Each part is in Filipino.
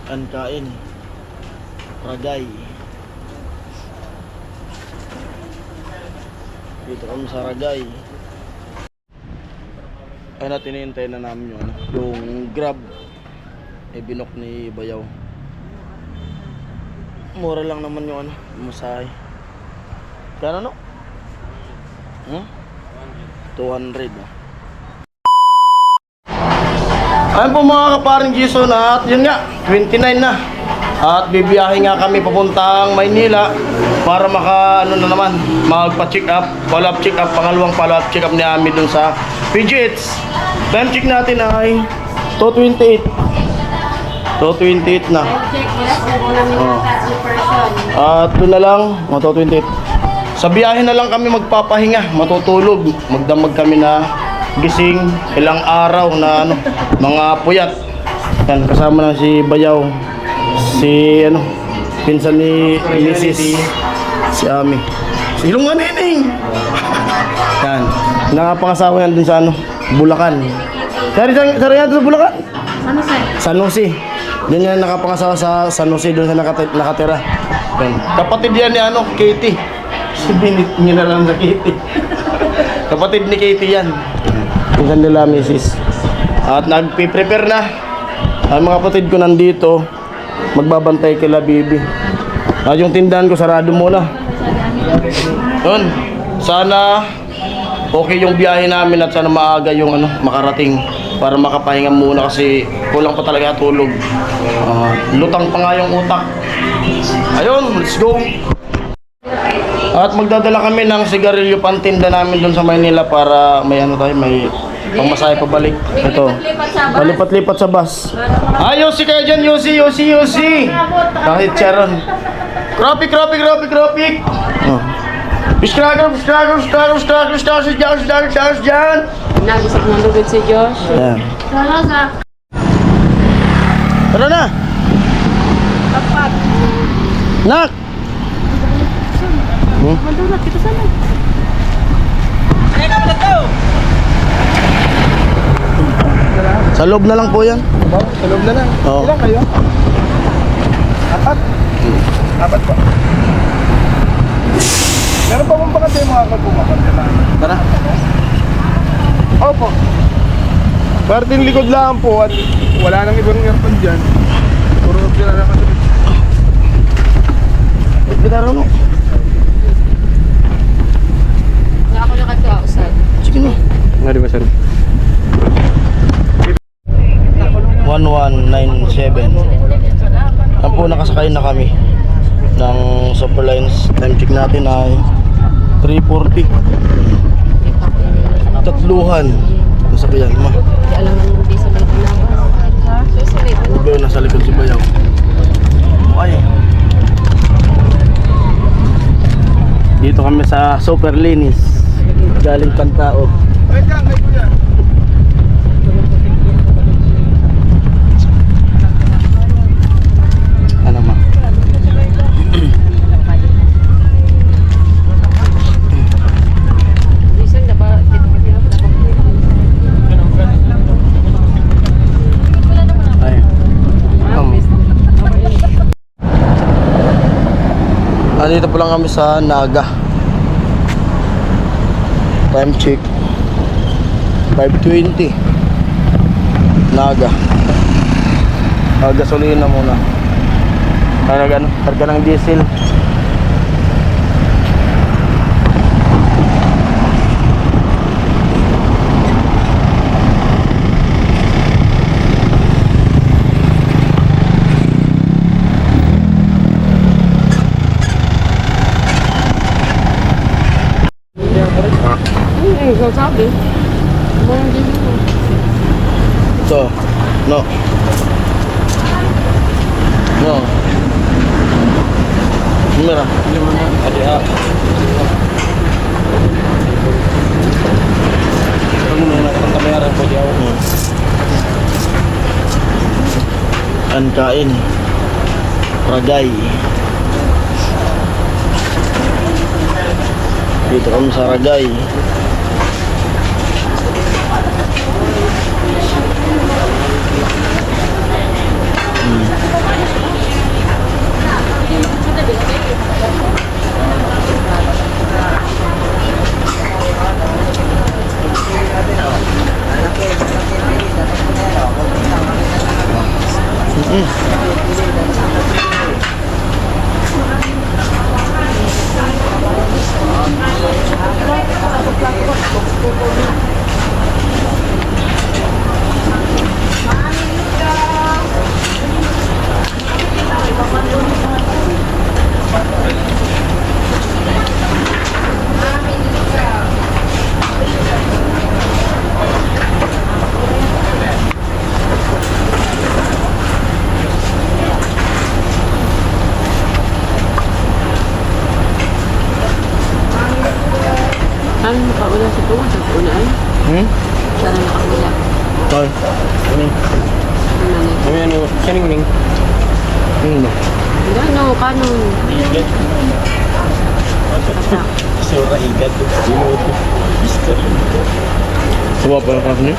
Ang kain Ragay. Dito kami sa Ragay. Ay natin hinihintay na namin yung Grab. Binok ni Bayaw. Mura lang naman yung masahe. Kano no? 200 Ayun po mga kaparing Jason, at yun nga, 29 na. At bibiyahe nga kami papuntang Maynila para magpa-check up, follow-up check up, pangalawang follow-up check up ni Ami dun sa PGH. Time check natin ay 2:28. 2:28 na. At doon na lang, 2:28. Sa biyahe na lang kami magpapahinga, matutulog. Magdamag kami na gising, ilang araw na mga puyat. Yan, kasama na si Bayaw, si pinsan ni Mrs. si Ami, si Ilong Nining. Yan, nakapangasawa yan din sa Bulacan. Sari yan sa Bulacan? San Jose. Yan yan, nakapangasawa sa San Jose, doon sa nakatira. Yan, kapatid yan ni Katie. Binit niya na lang sa Katie. Kapatid ni Katie yan. Pinsan nila Mrs. At nagpe-prepare na. Ang mga kapatid ko nandito, magbabantay kila Bibi. At yung tindahan ko sarado muna. Yun. Sana okay yung biyahe namin at sana maaga yung makarating para makapahinga muna kasi kulang pa talaga tulog. Lutang pa nga yung utak. Ayun, let's go. At magdadala kami ng sigarilyo pantinda namin doon sa Maynila para may may pangmasahe pabalik. Ito, palipat-lipat sa bus. Yosi kayo dyan, Yosi. Kahit Sharon. Grapik. Bistrager dyan. Nagusap ng lugod si Josh. Ayan. Tara na. Tapat. Nak. Madulat kita sana. Sa loob na lang po yan. Sa loob na lang. Oo. Ilan kayo? Apat po. Meron pa mong bakante yung mga kapumakan? Tara. Opo. Parting likod lang po at wala nang ibang aircon dyan. Puro sila na kasi. Bitaro mo. Nga ako nakatausan. Sige na. Nga di ba sir? 1197. Yan po, nakasakay na kami ng Superlines. Time check natin ay 3:40. Tatluhan. Nasakyan ma. Alam mo hindi sa loob na ba? Susunod. Ubo, nasa likod si Bayaw. Ay. Dito kami sa Superlinis. Galing Pantao. Ay dyan, ay po dyan. Ano ma? Minsan na ba dito ka Ay. Nandito po lang kami sa Naga. Time check 5:20. Naga. Gasolina muna. Karga ng diesel. Ikaw sabi. Mo hindi mo. So, no. Mira. Adi ha. Ano na pagkamayaran po diaw. Ang kain Ragay. Dito kami sa Ragay. Ano nakaula sa tuwa sa ulan? Sana nakaula. Tol. Ano na? Ano yan, siningning. Ano, kanon. Sura ikat. Suwa pa lang niya.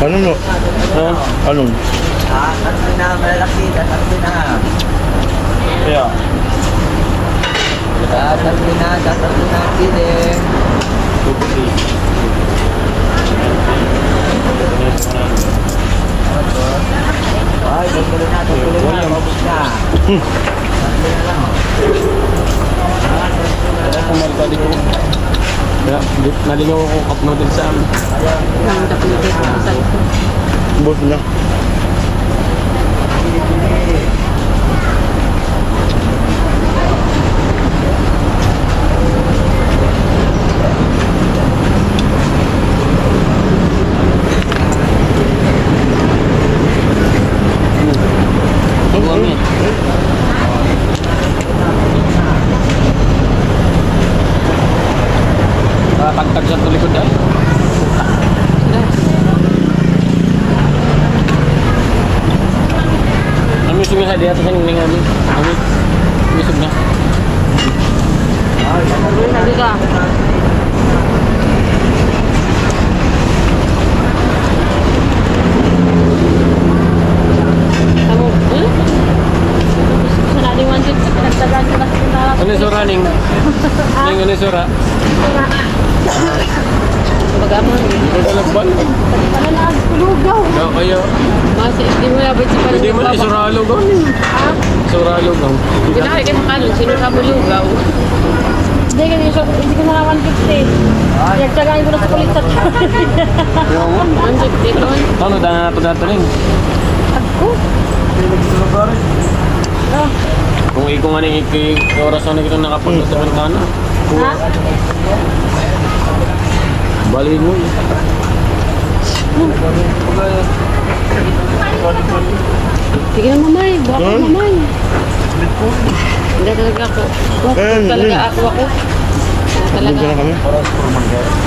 Ano no? Ano? Tatlo na, malalaki, tatlo na. Kaya. Tatlo na, kiling. Ay, tatlo na, mabos na. Pumalpadi ko. Kaya, naligaw ako cup noodle sa amin. Nang tapos sa salsa. Boss na. Buwang yan. Tagtag sa tulikod ay. Ano yung sumiha di ato sa ningning namin? Ano? Misog na. Sabi ka. Kamu, gusto na rin wanted sa pinagtagaan ko kasi pinarap. Ano yung sura ning? Ning ano yung sura? Bagamon. Ito talagbal. Ano na, tulugaw. Kaya kayo. Masa, hindi mo yabit si Hindi mo na isuralo gaw. Ha? Isuralo gaw. Pinakay ka sa kanon, sino ka mo lugaw? Hindi ko na 150. Nagtagain ko na sa kulit at 150 doon. Ano dana na ito dato ning? Ako? Kung ikaw nga ning oras na kita nakapunta sa Bintana. Ha? Balik mo. Sige na mamay, buka ko mamay. Hindi talaga ako. Talaga ako. Talaga. Doon na kami.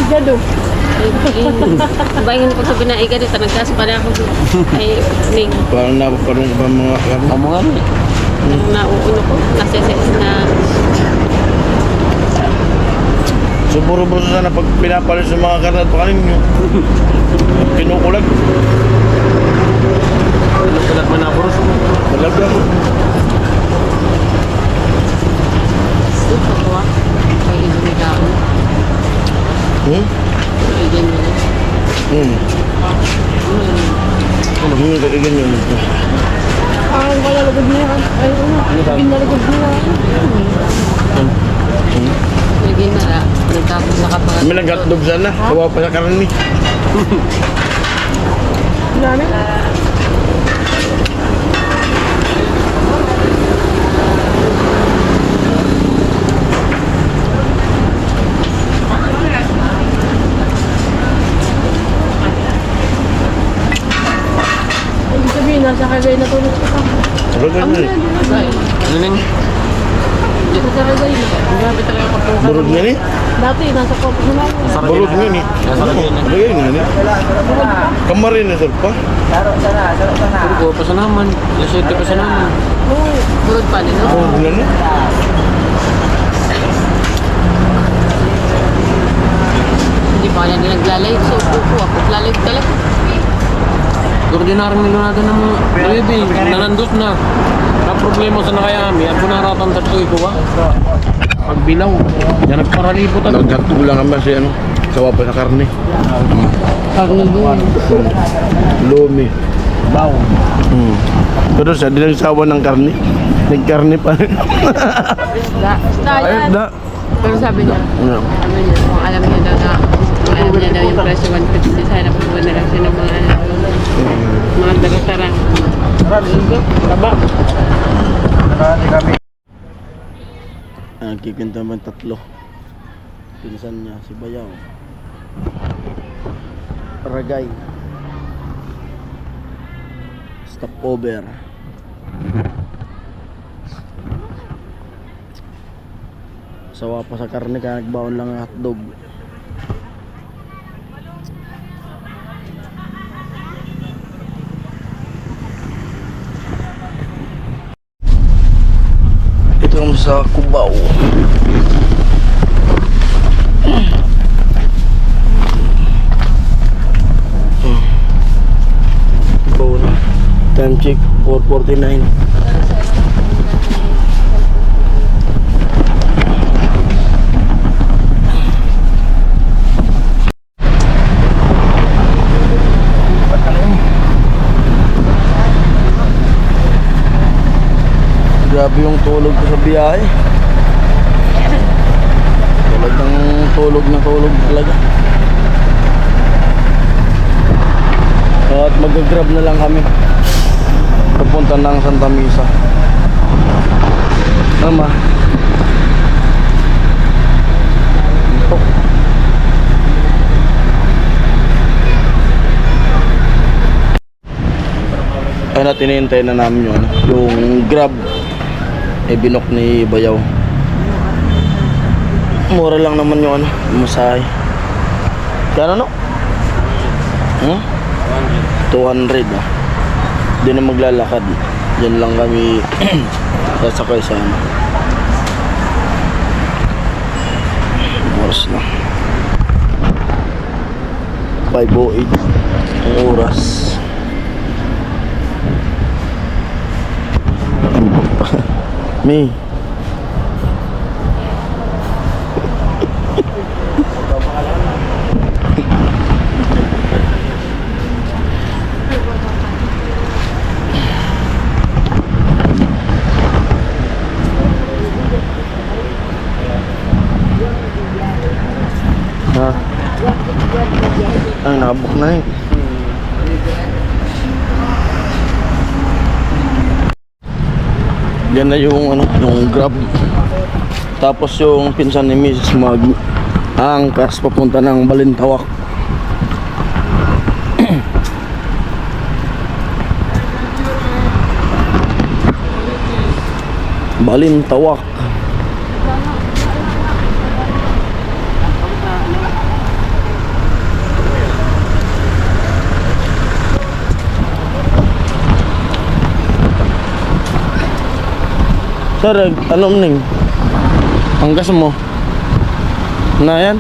Gado. Bayan ko sa binaiga dito, nagkas pa na ako. Ay, Ning, Parang napaparong ba mga kami. Amo nga ni. nauuno ko. Naseses na. Suburo-buro sana pag pinapalis ng mga karnat pa kanin nyo. Kinukulag. Nagkalat man na boros. Talaga mo. Ito ko ah. May ibigay ako. Ibigay mo na. Kaigan yun. Ang wala lagod niya. Ay, ginalagod niya. Lagyan na na. Nagtapos na kapag. May nag-hotdog sana. Kawa pa sa karni. Dami? Ibig sabihin, nasa kagay na tulog ka pa. Talaga Ang yun. Ano ning? Dito sa kagay na. Grabe talaga kapuha. Burog nga ni. Dati, nasa kopos na ako. Burog nga ni. Nasa lagyan na. Talaga yun nga ni. Kamarin na sir pa. Saro sana. Puro pa sa naman. Lasete pa sa naman. Oo. Burod pa din, no? Burog nga ni. Hindi pa kanya din naglalay. So, upo ako. Lalay talaga. Puro ordinaryong nilunado ng baby, nanandot na. Ang problema sa nakayami, ang punaratan sa tuloy ko ba? Pagbilaw, yan nagparalipot ako. Nagkatog lang naman si ano, sawa pa sa karne. Lumi. Baw. Pero siya, di nagsawa ng karne. Nagkarne pa. Ayun na. Pero sabi niya, Ano? kung alam niya daw na, kung alam niya daw yung presyo 150, sana pupunta na lang siya ng mga dagasarang. Taba. Nagkikinta man tatlo. Pinsan niya, si Bayaw. Ragay. Stopover. Sawa pa sa karne kaya nagbaon lang ang hotdog. Ito yung sa Cubao. Cubao na. Time check 4:49. Grabe yung tulog ko sa biyahe. Talagang tulog na tulog talaga. At mag-grab na lang kami. Papunta ng Santa Misa. Tama. Ito. Ay na tinihintay na namin yung grab. Binok ni Bayaw. Mura lang naman yung masahe. Kano no? 200 ah. Di na maglalakad. Diyan lang kami sasakay sa oras na 5:08 ang oras. May ha? Ay, nakabuk na eh. Yan na yung yung grab. Tapos yung pinsan ni Mrs. angkas papunta ng Balintawak. Balintawak. Sir, ano ning? Angkas mo. Na yan.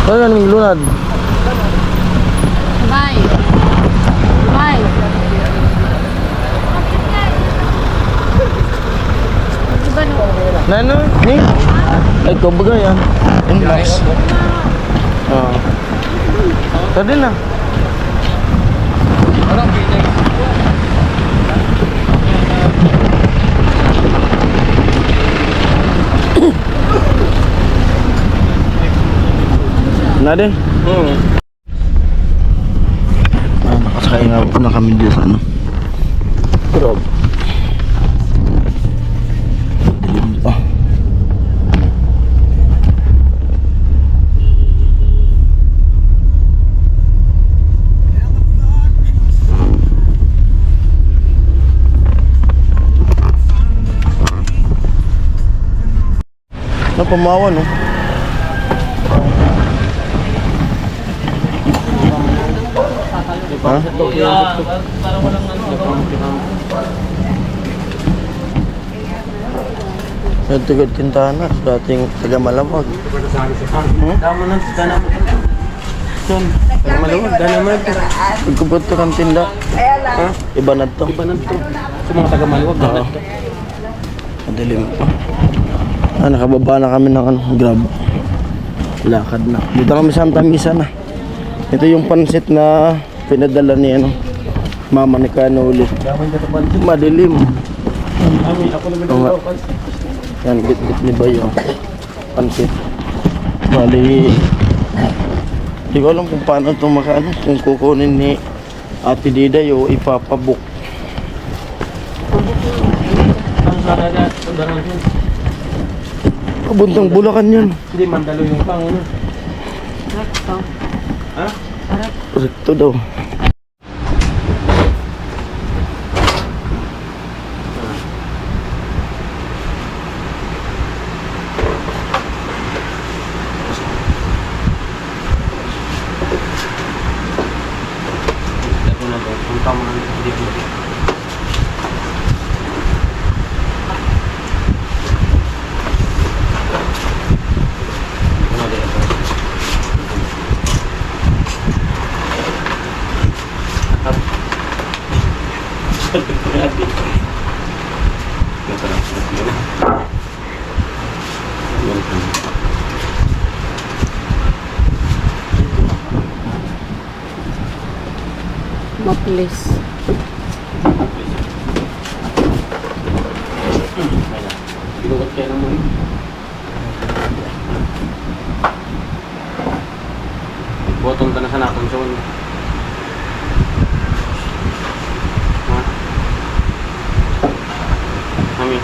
Ano ning lunad? Bye. Bye. Diba no? Na ano? Ning? Ay, kumbaga yan. Angkas. Tadi na. Na din? Nakasakay nga po na kami dito sa Grab. Dilim pa. Napamawan no? Ha? Nagtugod Quintana, dating taga Malamag. Tama na, Yun. Maluwag, dahil naman ito. Pagkubot to kang tinda. Ha? Iba na to. Iba na ito. Sa mga taga Maluwag, Oo. ganito. Madilim pa. Nakababa na kami ng grab. Lakad na. Dito kami sa Santa Misa na. Ito yung pansit na pinadala ni mama ni Kanuli. Madilim. Ami, ako naman Oo nga. daw. Yan, bit-bit ni Bayo. Pansit. Bali. Hindi ko alam kung paano ito makaano. Kung kukunin ni Ate Diday o ipapabuk. Ang sarada, sandaran yun. Kabuntang Bulacan yun. Hindi, Mandalo yung panguno. Ha? Rekto daw. Ito na to. Ang tama na hindi ko. Ano din ito? Maplis. Binukat kayo ng muli. Botong ka na sa nakon sa wala. Ha? Mami.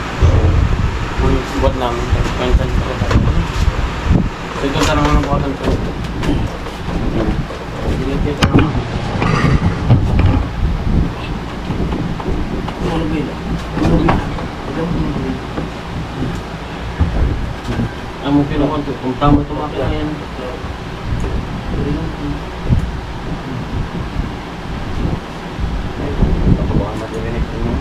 Mami, buat namin. Kansan ka ba tayo? So ito tanong mo ng botong ko. Hindi kayo tanong mo. Ano ba yun? Amo kinukuha to. Kung tama ito makakayan. Ako baka matirinig ko mo.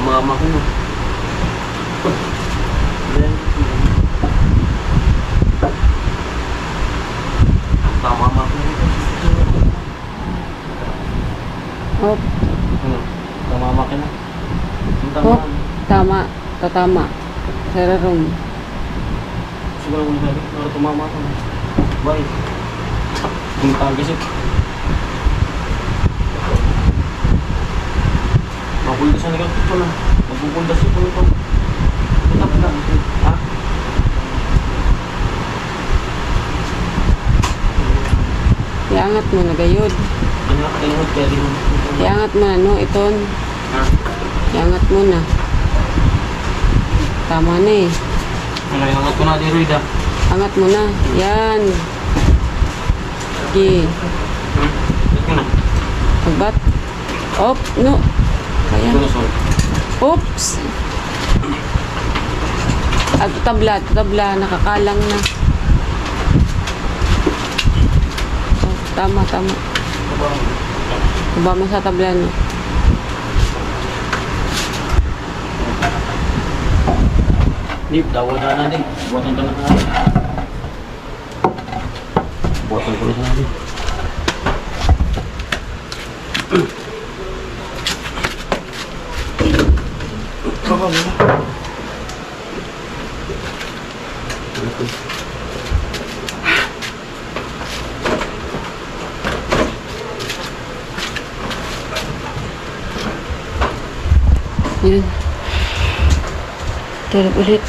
Mama ko. Tama mama ko. Hop, Tama mama ka na. hop. Tama. Tatama. Sararong. Siguro kung sabi, para tumama ka na. Bye. Kung tagisip. Mapuldas na nagkakit ko na. Magpupuldas ito ito. Tap na. Ha? Iangat mo na gayod. Kanyang kaya din. Iangat mo na no, iton. Ha? Iangat mo na. Tama na eh. Ano yung angat ko na di Ruida? Angat mo na. Yan. Sige. Ito ko na. Pagbat. Op, no. Kaya. Gulusol. Oops. At tabla, nakakalang na. Oh, tama. Baba mo sa tabla, no? Nip, dawa na natin. Buwatan ka na natin. Buwatan ko na natin. Baka mo na. Yun. Tulog ulit.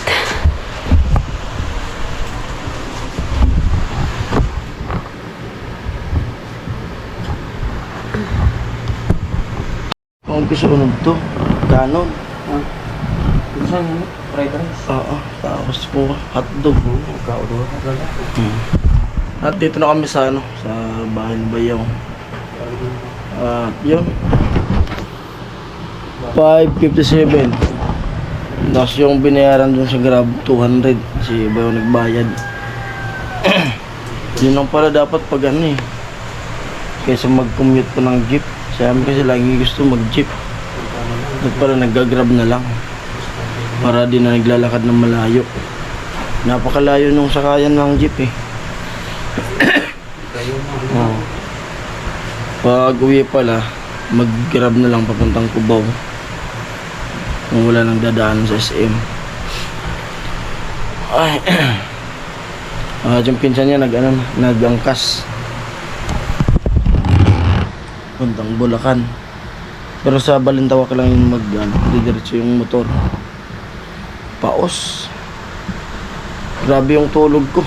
Kung kisunod to, ganon. Saan yun? Fried rice. Oo, tapos po hotdog. Kaudo ka talaga. At dito na kami sa sa bahay ni Bayaw. Yun. 557. Tapos yung binayaran dun sa Grab, 200. Si Bayaw nagbayad. Yun lang pala dapat pag ano eh. Kaysa mag-commute pa ng jeep. Sa amin kasi lagi gusto mag-jeep. At pala nag-grab na lang. Para di na naglalakad ng malayo. Napakalayo nung sakayan ng jeep eh. Oh. Pag uwi pala, mag-grab na lang papuntang Cubao. Kung wala nang dadaan sa SM. Ay. Yung pinsan niya nag-angkas. Puntang Bulacan. Pero sa Balintawak lang yung didiretso yung motor. Paos. Grabe yung tulog ko.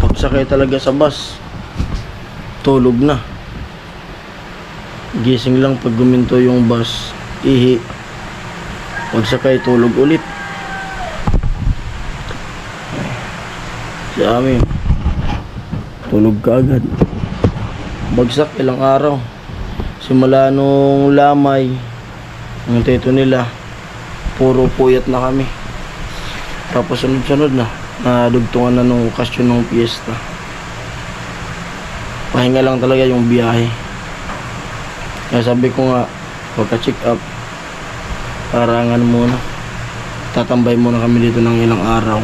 Pagsakay talaga sa bus, tulog na. Gising lang pag guminto yung bus, ihi. Pagsakay, tulog ulit. Sa amin, tulog ka agad. Bagsak ilang araw. Simula nung lamay, ang teto nila, puro puyat na kami. Tapos sunod-sunod na, nadugtungan na nung okasyon ng piyesta. Pahinga lang talaga yung biyahe. Kaya sabi ko nga, pagka-check up, parangan muna. Tatambay muna kami dito ng ilang araw.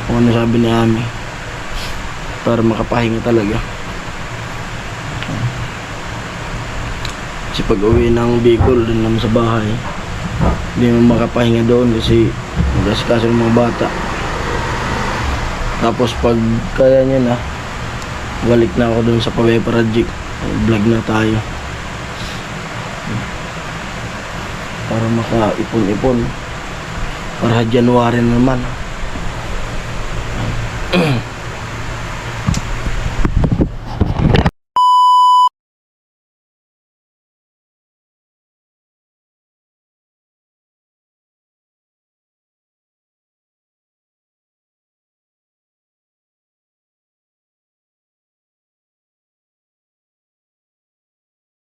Kung ano sabi ni Ami. Para makapahinga talaga. Kasi pag uwi ng Bicol, dun naman sa bahay, hindi mo makapahinga doon kasi mag-asikaso ng mga bata. Tapos pag kaya niya na, balik na ako dun sa Paway Project. Vlog na tayo. Para makaipon-ipon. Para January na naman.